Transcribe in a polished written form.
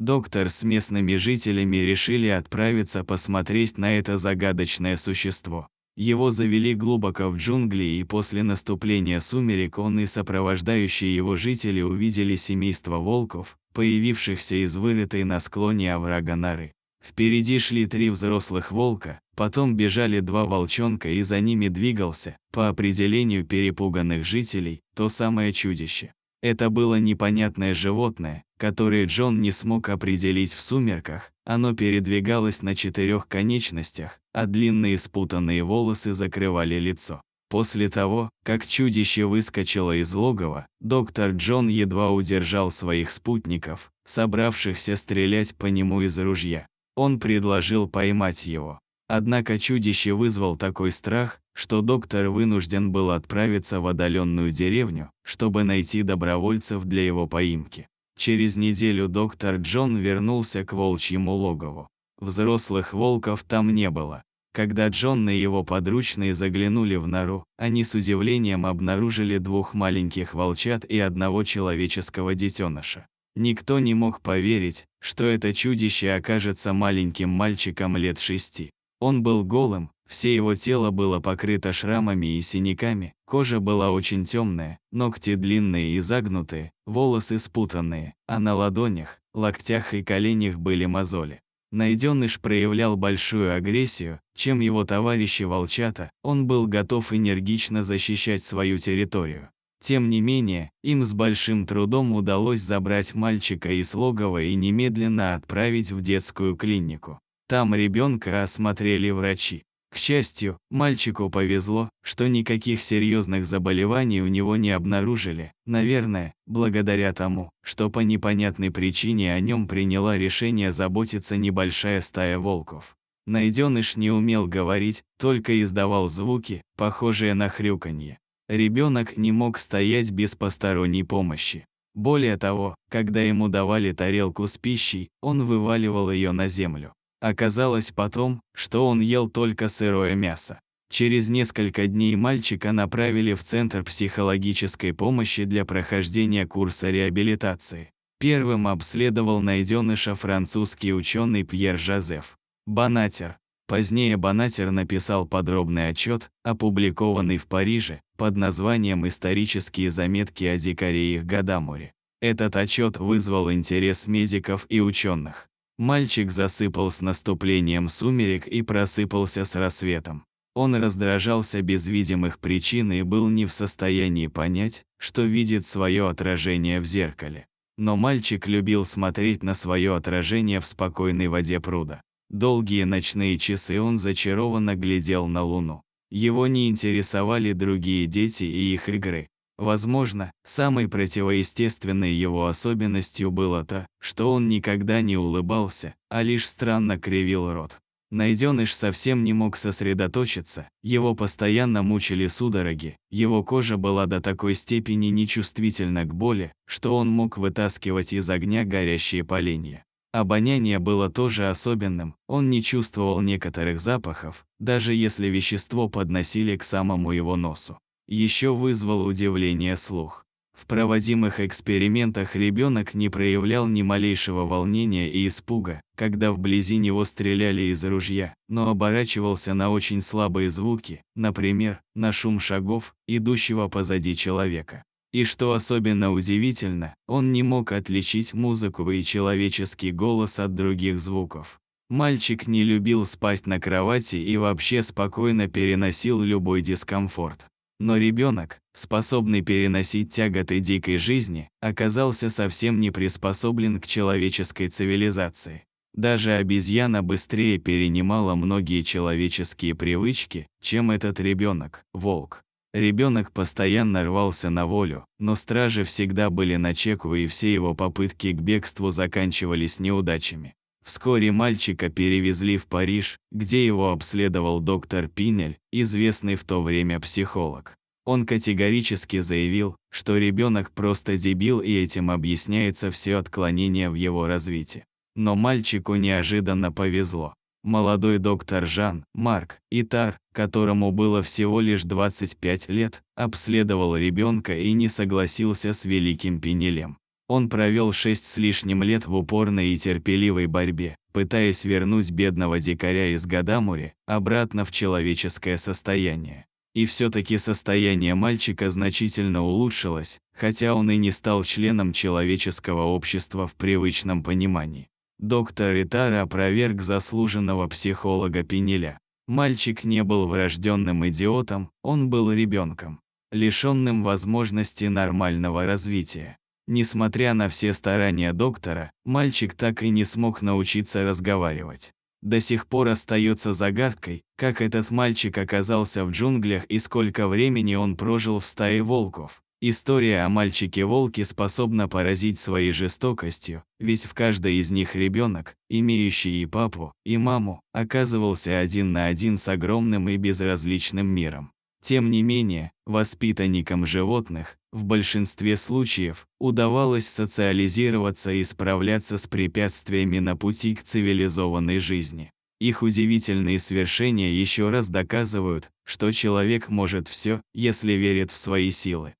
доктор с местными жителями решили отправиться посмотреть на это загадочное существо. Его завели глубоко в джунгли, и после наступления сумерек он и сопровождающие его жители увидели семейство волков, появившихся из вырытой на склоне оврага норы. Впереди шли 3 взрослых волка, потом бежали 2 волчонка, и за ними двигался, по определению перепуганных жителей, то самое чудище. Это было непонятное животное, которое Джон не смог определить в сумерках. Оно передвигалось на 4 конечностях, а длинные спутанные волосы закрывали лицо. После того, как чудище выскочило из логова, доктор Джон едва удержал своих спутников, собравшихся стрелять по нему из ружья. Он предложил поймать его. Однако чудище вызвал такой страх, что доктор вынужден был отправиться в отдаленную деревню, чтобы найти добровольцев для его поимки. Через неделю доктор Джон вернулся к волчьему логову. Взрослых волков там не было. Когда Джон и его подручные заглянули в нору, они с удивлением обнаружили 2 маленьких волчат и 1 человеческого детеныша. Никто не мог поверить, что это чудище окажется маленьким мальчиком лет 6. Он был голым, все его тело было покрыто шрамами и синяками, кожа была очень темная, ногти длинные и загнутые, волосы спутанные, а на ладонях, локтях и коленях были мозоли. Найденыш проявлял большую агрессию, чем его товарищи-волчата, он был готов энергично защищать свою территорию. Тем не менее, им с большим трудом удалось забрать мальчика из логова и немедленно отправить в детскую клинику. Там ребенка осмотрели врачи. К счастью, мальчику повезло, что никаких серьезных заболеваний у него не обнаружили, наверное, благодаря тому, что по непонятной причине о нем приняла решение заботиться небольшая стая волков. Найденыш не умел говорить, только издавал звуки, похожие на хрюканье. Ребенок не мог стоять без посторонней помощи. Более того, когда ему давали тарелку с пищей, он вываливал ее на землю. Оказалось потом, что он ел только сырое мясо. Через несколько дней мальчика направили в Центр психологической помощи для прохождения курса реабилитации. Первым обследовал найденыша французский ученый Пьер-Жозеф Бонатер. Позднее Бонатер написал подробный отчет, опубликованный в Париже, под названием «Исторические заметки о дикаре их Гадаморе». Этот отчет вызвал интерес медиков и ученых. Мальчик засыпал с наступлением сумерек и просыпался с рассветом. Он раздражался без видимых причин и был не в состоянии понять, что видит свое отражение в зеркале. Но мальчик любил смотреть на свое отражение в спокойной воде пруда. Долгие ночные часы он зачарованно глядел на луну. Его не интересовали другие дети и их игры. Возможно, самой противоестественной его особенностью было то, что он никогда не улыбался, а лишь странно кривил рот. Найденыш совсем не мог сосредоточиться, его постоянно мучили судороги, его кожа была до такой степени нечувствительна к боли, что он мог вытаскивать из огня горящие поленья. Обоняние было тоже особенным, он не чувствовал некоторых запахов, даже если вещество подносили к самому его носу. Еще вызвал удивление слух. В проводимых экспериментах ребенок не проявлял ни малейшего волнения и испуга, когда вблизи него стреляли из ружья, но оборачивался на очень слабые звуки, например, на шум шагов, идущего позади человека. И что особенно удивительно, он не мог отличить музыку и человеческий голос от других звуков. Мальчик не любил спать на кровати и вообще спокойно переносил любой дискомфорт. Но ребенок, способный переносить тяготы дикой жизни, оказался совсем не приспособлен к человеческой цивилизации. Даже обезьяна быстрее перенимала многие человеческие привычки, чем этот ребенок, волк. Ребенок постоянно рвался на волю, но стражи всегда были начеку, и все его попытки к бегству заканчивались неудачами. Вскоре мальчика перевезли в Париж, где его обследовал доктор Пинель, известный в то время психолог. Он категорически заявил, что ребенок просто дебил, и этим объясняется все отклонения в его развитии. Но мальчику неожиданно повезло. Молодой доктор Жан-Марк Итар, которому было всего лишь 25 лет, обследовал ребенка и не согласился с великим Пинелем. Он провел 6 с лишним лет в упорной и терпеливой борьбе, пытаясь вернуть бедного дикаря из Гадамури обратно в человеческое состояние. И все-таки состояние мальчика значительно улучшилось, хотя он и не стал членом человеческого общества в привычном понимании. Доктор Итара опроверг заслуженного психолога Пенеля. Мальчик не был врожденным идиотом, он был ребенком, лишенным возможности нормального развития. Несмотря на все старания доктора, мальчик так и не смог научиться разговаривать. До сих пор остается загадкой, как этот мальчик оказался в джунглях и сколько времени он прожил в стае волков. История о мальчике-волке способна поразить своей жестокостью, ведь в каждой из них ребенок, имеющий и папу, и маму, оказывался один на один с огромным и безразличным миром. Тем не менее, воспитанникам животных, в большинстве случаев, удавалось социализироваться и справляться с препятствиями на пути к цивилизованной жизни. Их удивительные свершения еще раз доказывают, что человек может все, если верит в свои силы.